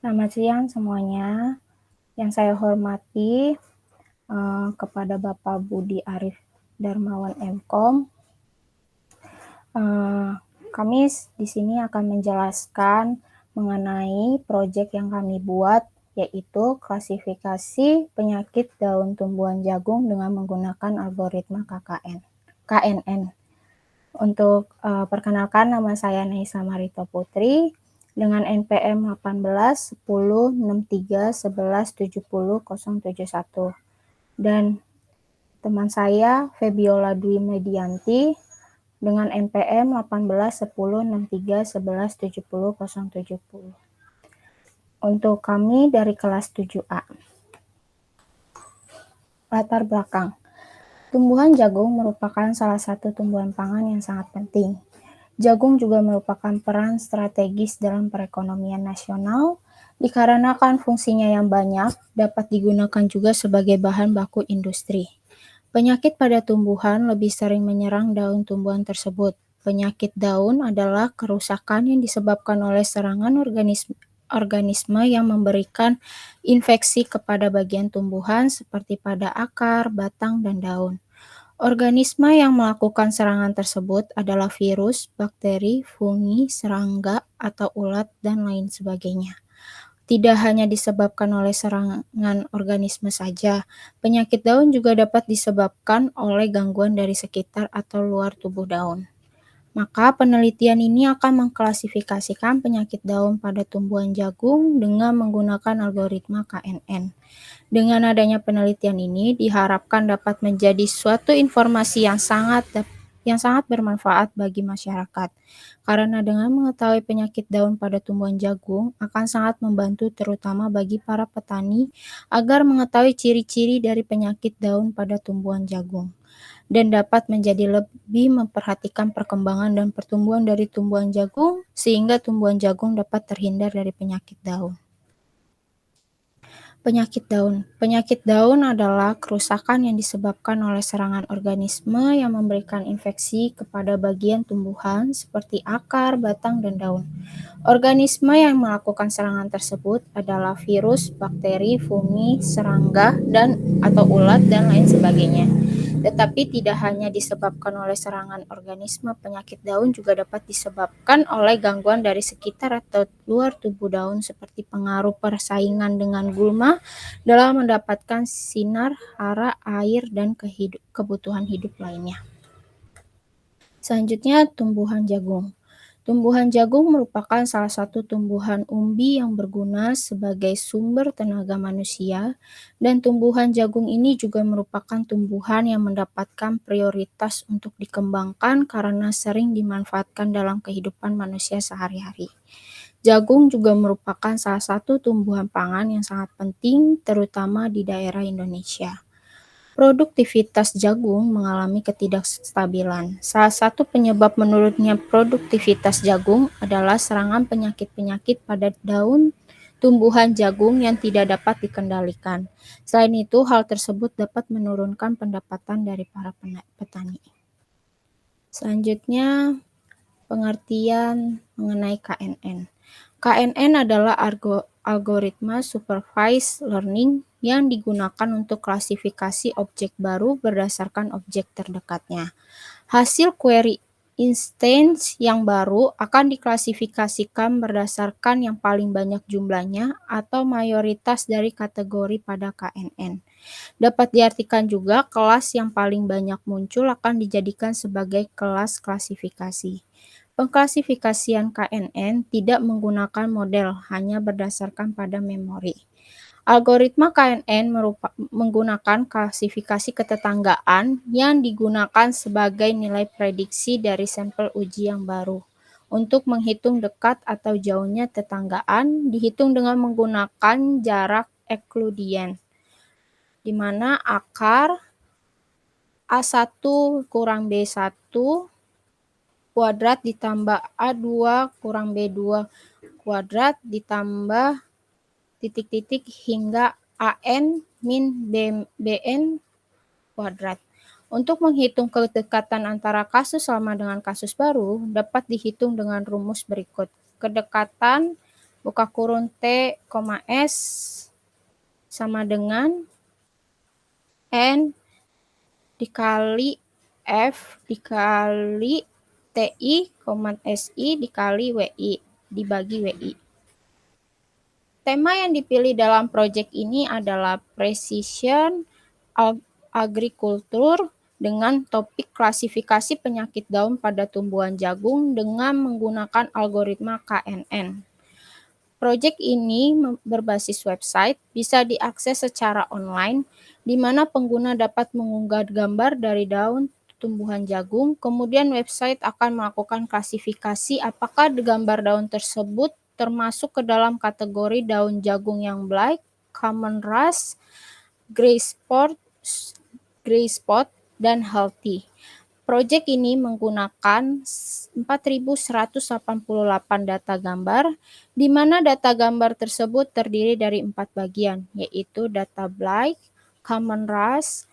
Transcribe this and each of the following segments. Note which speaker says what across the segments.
Speaker 1: Selamat siang semuanya. Yang saya hormati, kepada Bapak Budi Arif Darmawan MKom, eee, kami di sini akan menjelaskan mengenai proyek yang kami buat, yaitu klasifikasi penyakit daun tumbuhan jagung dengan menggunakan algoritma KNN. Untuk, perkenalkan, nama saya Naisa Marito Putri dengan NPM 18 10 63 11 70 071 dan teman saya Febiola Dwi Medianti dengan NPM 18 10 63 11 70 070. Untuk kami dari kelas 7A. Latar belakang. Tumbuhan jagung merupakan salah satu tumbuhan pangan yang sangat penting. Jagung juga merupakan peran strategis dalam perekonomian nasional, dikarenakan fungsinya yang banyak dapat digunakan juga sebagai bahan baku industri. Penyakit pada tumbuhan lebih sering menyerang daun tumbuhan tersebut. Penyakit daun adalah kerusakan yang disebabkan oleh serangan organisme yang memberikan infeksi kepada bagian tumbuhan seperti pada akar, batang, dan daun. Organisme yang melakukan serangan tersebut adalah virus, bakteri, fungi, serangga, atau ulat, dan lain sebagainya. Tidak hanya disebabkan oleh serangan organisme saja, penyakit daun juga dapat disebabkan oleh gangguan dari sekitar atau luar tubuh daun. Maka penelitian ini akan mengklasifikasikan penyakit daun pada tumbuhan jagung dengan menggunakan algoritma KNN. Dengan adanya penelitian ini diharapkan dapat menjadi suatu informasi yang sangat bermanfaat bagi masyarakat. Karena dengan mengetahui penyakit daun pada tumbuhan jagung akan sangat membantu terutama bagi para petani agar mengetahui ciri-ciri dari penyakit daun pada tumbuhan jagung dan dapat menjadi lebih memperhatikan perkembangan dan pertumbuhan dari tumbuhan jagung sehingga tumbuhan jagung dapat terhindar dari penyakit daun. Penyakit daun. Penyakit daun adalah kerusakan yang disebabkan oleh serangan organisme yang memberikan infeksi kepada bagian tumbuhan seperti akar, batang, dan daun. Organisme yang melakukan serangan tersebut adalah virus, bakteri, fungi, serangga, atau ulat, dan lain sebagainya. Tetapi tidak hanya disebabkan oleh serangan organisme, penyakit daun juga dapat disebabkan oleh gangguan dari sekitar atau luar tubuh daun seperti pengaruh persaingan dengan gulma dalam mendapatkan sinar, hara, air, dan kebutuhan hidup lainnya. Selanjutnya, tumbuhan jagung. Tumbuhan jagung merupakan salah satu tumbuhan umbi yang berguna sebagai sumber tenaga manusia, dan tumbuhan jagung ini juga merupakan tumbuhan yang mendapatkan prioritas untuk dikembangkan karena sering dimanfaatkan dalam kehidupan manusia sehari-hari. Jagung juga merupakan salah satu tumbuhan pangan yang sangat penting, terutama di daerah Indonesia. Produktivitas jagung mengalami ketidakstabilan. Salah satu penyebab menurunnya produktivitas jagung adalah serangan penyakit-penyakit pada daun tumbuhan jagung yang tidak dapat dikendalikan. Selain itu, hal tersebut dapat menurunkan pendapatan dari para petani. Selanjutnya, pengertian mengenai KNN. KNN adalah algoritma supervised learning yang digunakan untuk klasifikasi objek baru berdasarkan objek terdekatnya. Hasil query instance yang baru akan diklasifikasikan berdasarkan yang paling banyak jumlahnya atau mayoritas dari kategori pada KNN. Dapat diartikan juga kelas yang paling banyak muncul akan dijadikan sebagai kelas klasifikasi. Pengklasifikasian KNN tidak menggunakan model, hanya berdasarkan pada memori. Algoritma KNN menggunakan klasifikasi ketetanggaan yang digunakan sebagai nilai prediksi dari sampel uji yang baru. Untuk menghitung dekat atau jauhnya tetanggaan, dihitung dengan menggunakan jarak Euclidean, di mana akar A1 kurang B1 kuadrat ditambah A2 kurang B2 kuadrat ditambah titik-titik hingga AN min BN kuadrat. Untuk menghitung kedekatan antara kasus lama dengan kasus baru, dapat dihitung dengan rumus berikut. Kedekatan buka kurung T, S sama dengan N dikali F dikali TI, SI dikali WI, dibagi WI. Tema yang dipilih dalam proyek ini adalah Precision Agriculture dengan topik klasifikasi penyakit daun pada tumbuhan jagung dengan menggunakan algoritma KNN. Proyek ini berbasis website, bisa diakses secara online, di mana pengguna dapat mengunggah gambar dari daun tumbuhan jagung, kemudian website akan melakukan klasifikasi apakah gambar daun tersebut termasuk ke dalam kategori daun jagung yang blight, common rust, gray spot, dan healthy. Proyek ini menggunakan 4.188 data gambar, di mana data gambar tersebut terdiri dari 4 bagian, yaitu data blight, common rust,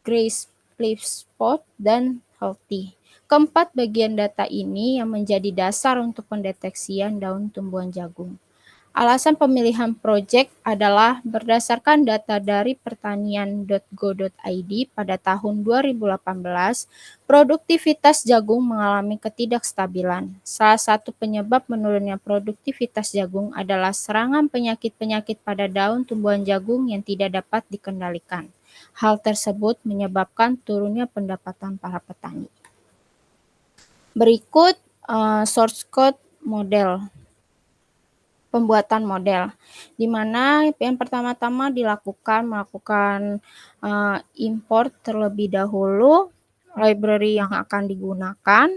Speaker 1: gray leaf spot, dan healthy. Keempat bagian data ini yang menjadi dasar untuk pendeteksian daun tumbuhan jagung. Alasan pemilihan proyek adalah berdasarkan data dari pertanian.go.id pada tahun 2018, produktivitas jagung mengalami ketidakstabilan. Salah satu penyebab menurunnya produktivitas jagung adalah serangan penyakit-penyakit pada daun tumbuhan jagung yang tidak dapat dikendalikan. Hal tersebut menyebabkan turunnya pendapatan para petani. Berikut source code model. Pembuatan model, di mana yang pertama-tama melakukan import terlebih dahulu library yang akan digunakan,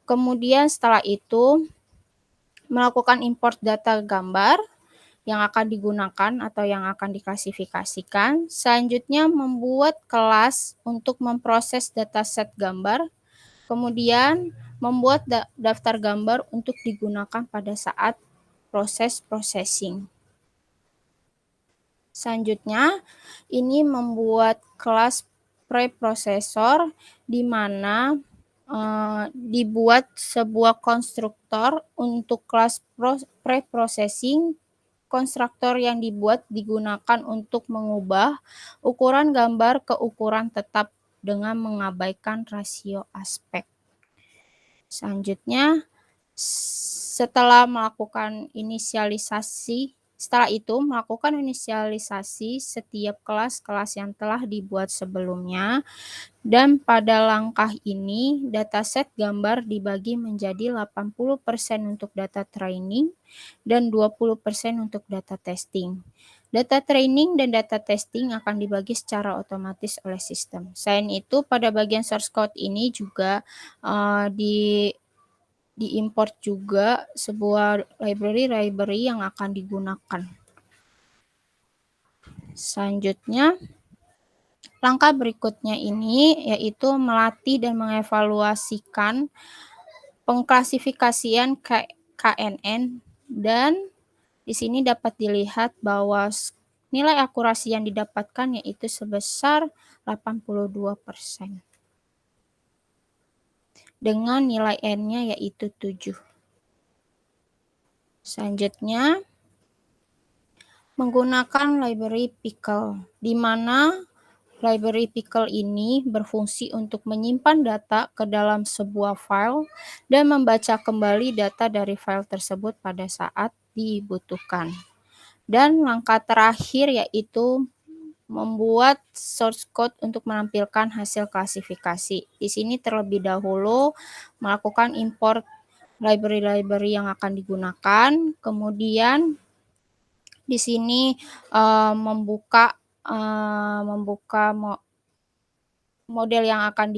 Speaker 1: kemudian setelah itu melakukan import data gambar yang akan digunakan atau yang akan diklasifikasikan, selanjutnya membuat kelas untuk memproses dataset gambar, kemudian membuat daftar gambar untuk digunakan pada saat proses processing. Selanjutnya, ini membuat kelas preprosesor di mana dibuat sebuah konstruktor untuk kelas preprocessing. Konstruktor yang dibuat digunakan untuk mengubah ukuran gambar ke ukuran tetap dengan mengabaikan rasio aspek. Selanjutnya, setelah itu melakukan inisialisasi setiap kelas-kelas yang telah dibuat sebelumnya, dan pada langkah ini dataset gambar dibagi menjadi 80% untuk data training dan 20% untuk data testing. Data training dan data testing akan dibagi secara otomatis oleh sistem. Selain itu, pada bagian source code ini juga diimport juga sebuah library yang akan digunakan. Selanjutnya, langkah berikutnya ini yaitu melatih dan mengevaluasikan pengklasifikasian KNN, dan di sini dapat dilihat bahwa nilai akurasi yang didapatkan yaitu sebesar 82%. Dengan nilai N-nya yaitu 7. Selanjutnya, menggunakan library pickle, di mana library pickle ini berfungsi untuk menyimpan data ke dalam sebuah file dan membaca kembali data dari file tersebut pada saat dibutuhkan. Dan langkah terakhir yaitu membuat source code untuk menampilkan hasil klasifikasi. Di sini terlebih dahulu melakukan import library yang akan digunakan, kemudian di sini membuka model yang akan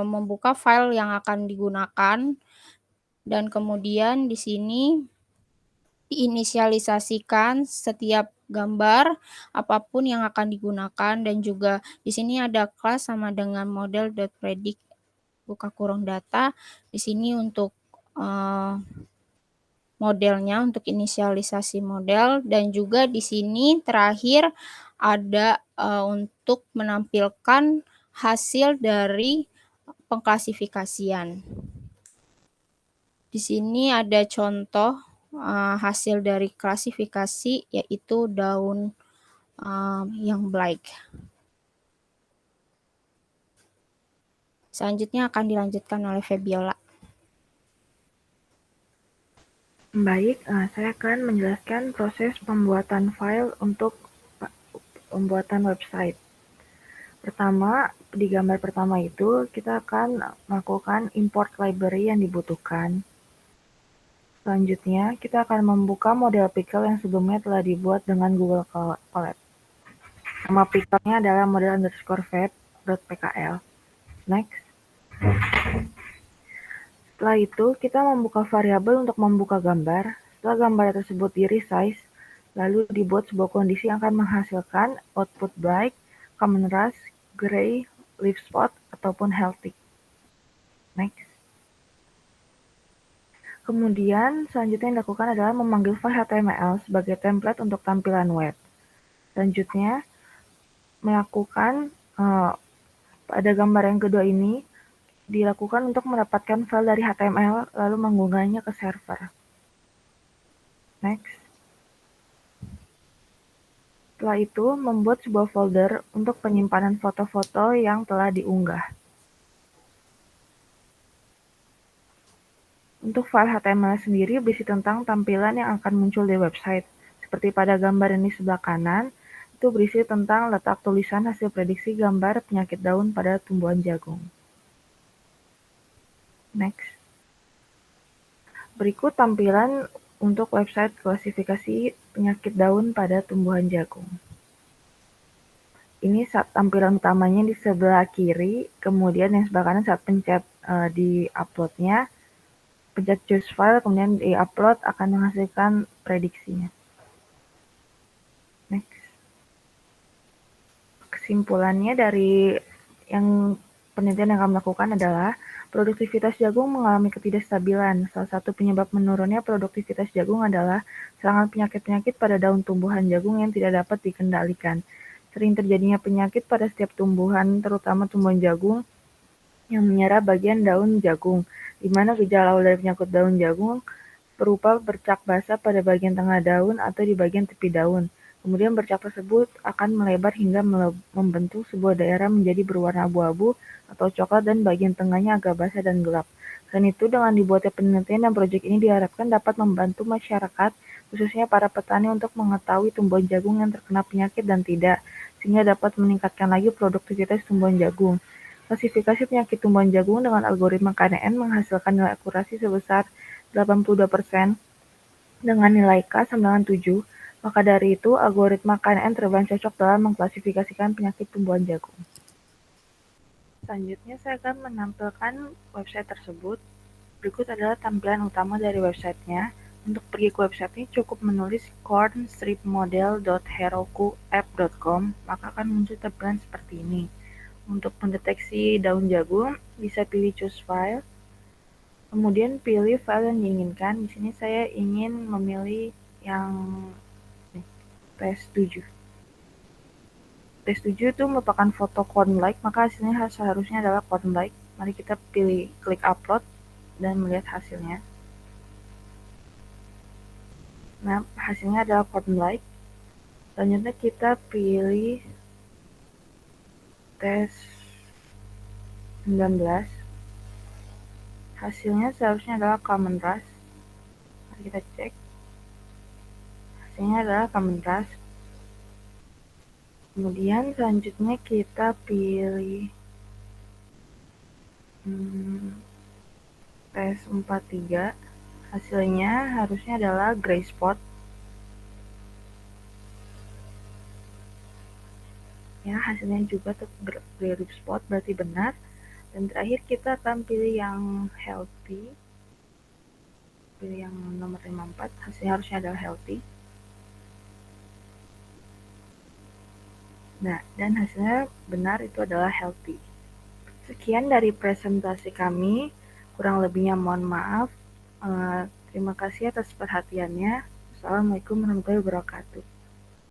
Speaker 1: membuka file yang akan digunakan, dan kemudian di sini diinisialisasikan setiap gambar apapun yang akan digunakan, dan juga di sini ada kelas sama dengan model.predict buka kurung data. Di sini untuk modelnya, untuk inisialisasi model, dan juga di sini terakhir ada untuk menampilkan hasil dari pengklasifikasian. Di sini ada contoh hasil dari klasifikasi yaitu daun yang black. Selanjutnya akan dilanjutkan oleh Febiola.
Speaker 2: Baik, saya akan menjelaskan proses pembuatan file untuk pembuatan website. Pertama, di gambar pertama itu kita akan melakukan import library yang dibutuhkan. Selanjutnya, kita akan membuka model pickle yang sebelumnya telah dibuat dengan Google Colab. Nama pickle-nya adalah model_vet.pkl. Next. Setelah itu, kita membuka variabel untuk membuka gambar. Setelah gambar tersebut di-resize, lalu dibuat sebuah kondisi yang akan menghasilkan output bright, common rust, gray, leaf spot, ataupun healthy. Next. Kemudian, selanjutnya yang dilakukan adalah memanggil file HTML sebagai template untuk tampilan web. Selanjutnya, melakukan pada gambar yang kedua ini, dilakukan untuk mendapatkan file dari HTML lalu mengunggahnya ke server. Next. Setelah itu, membuat sebuah folder untuk penyimpanan foto-foto yang telah diunggah. Untuk file HTML sendiri berisi tentang tampilan yang akan muncul di website. Seperti pada gambar ini sebelah kanan, itu berisi tentang letak tulisan hasil prediksi gambar penyakit daun pada tumbuhan jagung. Next. Berikut tampilan untuk website klasifikasi penyakit daun pada tumbuhan jagung. Ini saat tampilan utamanya di sebelah kiri, kemudian yang sebelah kanan saat pencet di uploadnya, pencet choose file, kemudian di upload akan menghasilkan prediksinya. Next. Kesimpulannya dari yang penelitian yang kami lakukan adalah produktivitas jagung mengalami ketidakstabilan. Salah satu penyebab menurunnya produktivitas jagung adalah serangan penyakit-penyakit pada daun tumbuhan jagung yang tidak dapat dikendalikan. Sering terjadinya penyakit pada setiap tumbuhan, terutama tumbuhan jagung, yang menyerang bagian daun jagung, di mana gejala awal dari penyakit daun jagung berupa bercak basah pada bagian tengah daun atau di bagian tepi daun. Kemudian bercak tersebut akan melebar hingga membentuk sebuah daerah menjadi berwarna abu-abu atau coklat dan bagian tengahnya agak basah dan gelap. Selain itu, dengan dibuatnya penelitian dan proyek ini diharapkan dapat membantu masyarakat, khususnya para petani untuk mengetahui tumbuhan jagung yang terkena penyakit dan tidak, sehingga dapat meningkatkan lagi produktivitas tumbuhan jagung. Klasifikasi penyakit tumbuhan jagung dengan algoritma KNN menghasilkan nilai akurasi sebesar 82% dengan nilai K sama dengan 7, maka dari itu algoritma KNN terbilang cocok dalam mengklasifikasikan penyakit tumbuhan jagung. Selanjutnya saya akan menampilkan website tersebut. Berikut adalah tampilan utama dari websitenya. Untuk pergi ke website ini cukup menulis cornstripmodel.herokuapp.com, maka akan muncul tampilan seperti ini. Untuk mendeteksi daun jagung, bisa pilih choose file. Kemudian pilih file yang diinginkan. Di sini saya ingin memilih yang tes7. Tes7 itu merupakan foto corn-like, maka hasilnya seharusnya adalah corn-like. Mari kita pilih klik upload dan melihat hasilnya. Nah, hasilnya adalah corn-like. Selanjutnya kita pilih tes 19. Hasilnya seharusnya adalah common rust. Mari kita cek. Hasilnya adalah common rust. Kemudian selanjutnya kita pilih tes 43. Hasilnya harusnya adalah gray spot. Ya, hasilnya juga gray leaf spot, berarti benar. Dan terakhir kita akan pilih yang healthy. Pilih yang nomor 54, hasilnya harusnya adalah healthy. Nah, dan hasilnya benar, itu adalah healthy. Sekian dari presentasi kami, kurang lebihnya mohon maaf. Terima kasih atas perhatiannya. Assalamualaikum warahmatullahi wabarakatuh.